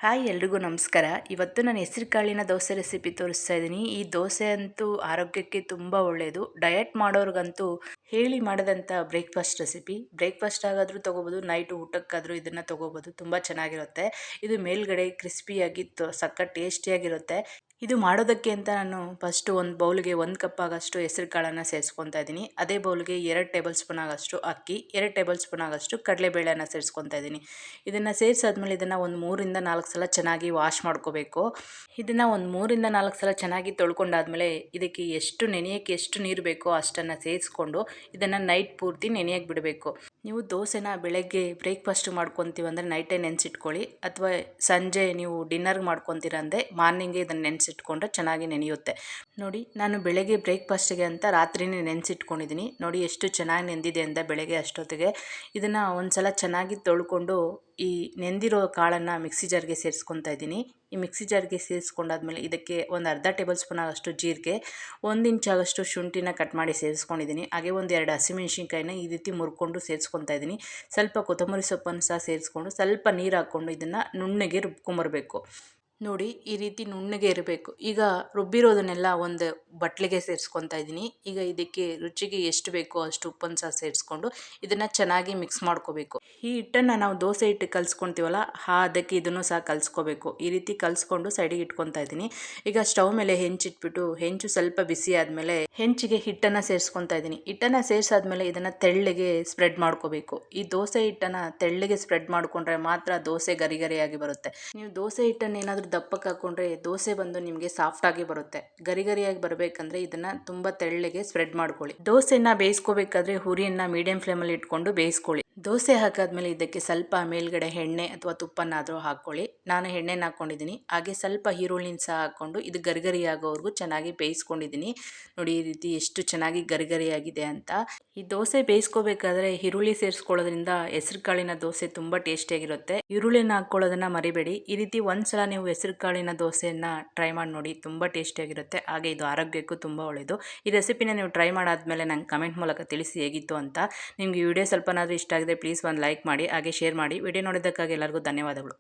Hi ಎಲ್ರಿಗೂ ನಮಸ್ಕಾರ. ಇವತ್ತು ನಾನು ಹೆಸರು ಕಾಳಿನ ದೋಸೆ ರೆಸಿಪಿ ತೋರಿಸ್ತಾ ಇದ್ದೀನಿ. ಈ ದೋಸೆ ಅಂತೂ ಆರೋಗ್ಯಕ್ಕೆ ತುಂಬ ಒಳ್ಳೆಯದು. ಡಯಟ್ ಮಾಡೋರ್ಗಂತೂ ಹೇಳಿ ಮಾಡದಂಥ ಬ್ರೇಕ್ಫಾಸ್ಟ್ ರೆಸಿಪಿ. ಬ್ರೇಕ್ಫಾಸ್ಟ್ ಆಗಾದರೂ ತೊಗೋಬೋದು, ನೈಟ್ ಊಟಕ್ಕಾದರೂ ಇದನ್ನು ತೊಗೋಬೋದು. ತುಂಬ ಚೆನ್ನಾಗಿರುತ್ತೆ. ಇದು ಮೇಲ್ಗಡೆ ಕ್ರಿಸ್ಪಿಯಾಗಿ ಸಖತ್ ಟೇಸ್ಟಿಯಾಗಿರುತ್ತೆ. ಇದು ಮಾಡೋದಕ್ಕೆ ಅಂತ ನಾನು ಫಸ್ಟು ಒಂದು ಬೌಲ್ಗೆ 1 ಕಪ್ ಆಗೋಷ್ಟು ಹೆಸರು ಕಾಳನ್ನು ಸೇರಿಸ್ಕೊತಾ ಇದ್ದೀನಿ. ಅದೇ ಬೌಲ್ಗೆ 2 ಟೇಬಲ್ ಸ್ಪೂನ್ ಆಗೋಷ್ಟು ಅಕ್ಕಿ, 2 ಟೇಬಲ್ ಸ್ಪೂನ್ ಆಗೋಷ್ಟು ಕಡಲೆಬೇಳೆನ ಸೇರಿಸ್ಕೊತಾ ಇದ್ದೀನಿ. ಇದನ್ನು ಸೇರಿಸಾದ್ಮೇಲೆ ಇದನ್ನು ಒಂದು 3ರಿಂದ 4 ಸಲ ಚೆನ್ನಾಗಿ ವಾಶ್ ಮಾಡ್ಕೋಬೇಕು. ಇದನ್ನು ಒಂದು 3ರಿಂದ 4 ಸಲ ಚೆನ್ನಾಗಿ ತೊಳ್ಕೊಂಡಾದ್ಮೇಲೆ ಇದಕ್ಕೆ ನೆನೆಯೋಕ್ಕೆ ಎಷ್ಟು ನೀರು ಬೇಕೋ ಅಷ್ಟನ್ನು ಸೇರಿಸ್ಕೊಂಡು ಇದನ್ನು ನೈಟ್ ಪೂರ್ತಿ ನೆನೆಯೋಕ್ಕೆ ಬಿಡಬೇಕು. ನೀವು ದೋಸೆನ ಬೆಳಗ್ಗೆ ಬ್ರೇಕ್ಫಾಸ್ಟ್ ಮಾಡ್ಕೊತೀವಂದರೆ ನೈಟೇ ನೆನೆಸಿಟ್ಕೊಳ್ಳಿ, ಅಥವಾ ಸಂಜೆ ನೀವು ಡಿನ್ನರ್ಗೆ ಮಾಡ್ಕೊತೀರ ಅಂದರೆ ಮಾರ್ನಿಂಗೇ ಇದನ್ನು ನೆನೆಸಿಟ್ಕೊಂಡ್ರೆ ಚೆನ್ನಾಗಿ ನೆನೆಯುತ್ತೆ. ನೋಡಿ, ನಾನು ಬೆಳಗ್ಗೆ ಬ್ರೇಕ್ಫಾಸ್ಟಿಗೆ ಅಂತ ರಾತ್ರಿನೇ ನೆನೆಸಿಟ್ಕೊಂಡಿದ್ದೀನಿ. ನೋಡಿ ಎಷ್ಟು ಚೆನ್ನಾಗಿ ನೆಂದಿದೆ ಅಂತ ಬೆಳಗ್ಗೆ ಅಷ್ಟೊತ್ತಿಗೆ. ಇದನ್ನು ಒಂದು ಸಲ ಚೆನ್ನಾಗಿ ತೊಳ್ಕೊಂಡು ಈ ನೆಂದಿರೋ ಕಾಳನ್ನು ಮಿಕ್ಸಿ ಜಾರ್ಗೆ ಸೇರಿಸ್ಕೊತಾ ಇದ್ದೀನಿ. ಈ ಮಿಕ್ಸಿ ಜಾರ್ಗೆ ಸೇರಿಸ್ಕೊಂಡಾದ್ಮೇಲೆ ಇದಕ್ಕೆ ಒಂದು ಅರ್ಧ ಟೇಬಲ್ ಸ್ಪೂನ್ ಆಗೋಷ್ಟು ಜೀರಿಗೆ, 1 ಇಂಚ್ ಆಗೋಷ್ಟು ಶುಂಠಿನ ಕಟ್ ಮಾಡಿ ಸೇರಿಸ್ಕೊಂಡಿದ್ದೀನಿ. ಹಾಗೆ ಒಂದು 2 ಹಸಿಮೆಣ್ಸಿನ್ಕಾಯಿನ ಈ ರೀತಿ ಮುರ್ಕೊಂಡು ಸೇರಿಸ್ಕೊತಾ ಇದ್ದೀನಿ. ಸ್ವಲ್ಪ ಕೊತ್ತಂಬರಿ ಸೊಪ್ಪನ್ನು ಸಹ ಸೇರಿಸ್ಕೊಂಡು ಸ್ವಲ್ಪ ನೀರು ಹಾಕ್ಕೊಂಡು ಇದನ್ನು ನುಣ್ಣಗೆ ರುಬ್ಕೊಂಬರ್ಬೇಕು. ನೋಡಿ, ಈ ರೀತಿ ನುಣ್ಣಗೆ ಇರಬೇಕು. ಈಗ ರುಬ್ಬಿರೋದನ್ನೆಲ್ಲ ಒಂದು ಬಟ್ಲಿಗೆ ಸೇರಿಸ್ಕೊತಾ ಇದ್ದೀನಿ. ಈಗ ಇದಕ್ಕೆ ರುಚಿಗೆ ಎಷ್ಟು ಬೇಕೋ ಅಷ್ಟು ಉಪ್ಪನ್ನು ಸಹ ಸೇರಿಸ್ಕೊಂಡು ಇದನ್ನು ಚೆನ್ನಾಗಿ ಮಿಕ್ಸ್ ಮಾಡ್ಕೋಬೇಕು. ಈ ಹಿಟ್ಟನ್ನು ನಾವು ದೋಸೆ ಹಿಟ್ಟು ಕಲಿಸ್ಕೊತೀವಲ್ಲ, ಅದಕ್ಕೆ ಇದನ್ನು ಸಹ ಕಲಿಸ್ಕೋಬೇಕು. ಈ ರೀತಿ ಕಲಿಸ್ಕೊಂಡು ಸೈಡಿಗೆ ಇಟ್ಕೊತಾ ಇದ್ದೀನಿ. ಈಗ ಸ್ಟವ್ ಮೇಲೆ ಹೆಂಚಿಟ್ಬಿಟ್ಟು ಹೆಂಚು ಸ್ವಲ್ಪ ಬಿಸಿ ಆದಮೇಲೆ ಹೆಂಚಿಗೆ ಹಿಟ್ಟನ್ನು ಸೇರಿಸ್ಕೊತಾ ಇದ್ದೀನಿ. ಹಿಟ್ಟನ್ನು ಸೇರಿಸಾದ್ಮೇಲೆ ಇದನ್ನು ತೆಳ್ಳಗೆ ಸ್ಪ್ರೆಡ್ ಮಾಡ್ಕೋಬೇಕು. ಈ ದೋಸೆ ಹಿಟ್ಟನ್ನು ತೆಳ್ಳಗೆ ಸ್ಪ್ರೆಡ್ ಮಾಡಿಕೊಂಡ್ರೆ ಮಾತ್ರ ದೋಸೆ ಗರಿ ಗರಿಯಾಗಿ ಬರುತ್ತೆ. ನೀವು ದೋಸೆ ಹಿಟ್ಟನ್ನು ಏನಾದರೂ ದಪ್ಪಕ್ಕೆ ಹಾಕ್ಕೊಂಡ್ರೆ ದೋಸೆ ಬಂದು ನಿಮಗೆ ಸಾಫ್ಟಾಗಿ ಬರುತ್ತೆ. ಗರಿ ಗರಿಯಾಗಿ ಬರಬೇಕಂದ್ರೆ ಇದನ್ನು ತುಂಬ ತೆಳ್ಳಗೆ ಸ್ಪ್ರೆಡ್ ಮಾಡ್ಕೊಳ್ಳಿ. ದೋಸೆನ ಬೇಯಿಸ್ಕೋಬೇಕಾದ್ರೆ ಉರಿಯನ್ನು ಮೀಡಿಯಂ ಫ್ಲೇಮಲ್ಲಿ ಇಟ್ಕೊಂಡು ಬೇಯಿಸ್ಕೊಳ್ಳಿ. ದೋಸೆ ಹಾಕಾದ್ಮೇಲೆ ಇದಕ್ಕೆ ಸ್ವಲ್ಪ ಮೇಲ್ಗಡೆ ಎಣ್ಣೆ ಅಥವಾ ತುಪ್ಪನಾದರೂ ಹಾಕ್ಕೊಳ್ಳಿ. ನಾನು ಎಣ್ಣೆನ ಹಾಕ್ಕೊಂಡಿದ್ದೀನಿ. ಹಾಗೆ ಸ್ವಲ್ಪ ಈರುಳ್ಳಿನ ಸಹ ಹಾಕ್ಕೊಂಡು ಇದು ಗರಿಗರಿ ಆಗೋವರೆಗೂ ಚೆನ್ನಾಗಿ ಬೇಯಿಸ್ಕೊಂಡಿದ್ದೀನಿ. ನೋಡಿ, ಈ ರೀತಿ ಎಷ್ಟು ಚೆನ್ನಾಗಿ ಗರಿಗರಿಯಾಗಿದೆ ಅಂತ. ಈ ದೋಸೆ ಬೇಯಿಸ್ಕೋಬೇಕಾದ್ರೆ ಈರುಳ್ಳಿ ಸೇರಿಸ್ಕೊಳ್ಳೋದ್ರಿಂದ ಹೆಸರು ಕಾಳಿನ ದೋಸೆ ತುಂಬ ಟೇಸ್ಟಿಯಾಗಿರುತ್ತೆ. ಈರುಳ್ಳಿನ ಹಾಕ್ಕೊಳ್ಳೋದನ್ನು ಮರಿಬೇಡಿ. ಈ ರೀತಿ ಒಂದ್ಸಲ ನೀವು ಹೆಸರು ಕಾಳಿನ ದೋಸೆಯನ್ನು ಟ್ರೈ ಮಾಡಿ ನೋಡಿ, ತುಂಬ ಟೇಸ್ಟಿಯಾಗಿರುತ್ತೆ. ಹಾಗೆ ಇದು ಆರೋಗ್ಯಕ್ಕೂ ತುಂಬ ಒಳ್ಳೆಯದು. ಈ ರೆಸಿಪಿನ ನೀವು ಟ್ರೈ ಮಾಡಾದ್ಮೇಲೆ ನಂಗೆ ಕಮೆಂಟ್ ಮೂಲಕ ತಿಳಿಸಿ ಹೇಗಿತ್ತು ಅಂತ. ನಿಮಗೆ ಈ ವಿಡಿಯೋ ಸ್ವಲ್ಪನಾದರೂ ಇಷ್ಟ ಆಗಿದೆ ಪ್ಲೀಸ್ ಒಂದು ಲೈಕ್ ಮಾಡಿ, ಹಾಗೆ ಶೇರ್ ಮಾಡಿ. ವಿಡಿಯೋ ನೋಡಿದ್ದಕ್ಕಾಗಿ ಎಲ್ಲರಿಗೂ ಧನ್ಯವಾದಗಳು.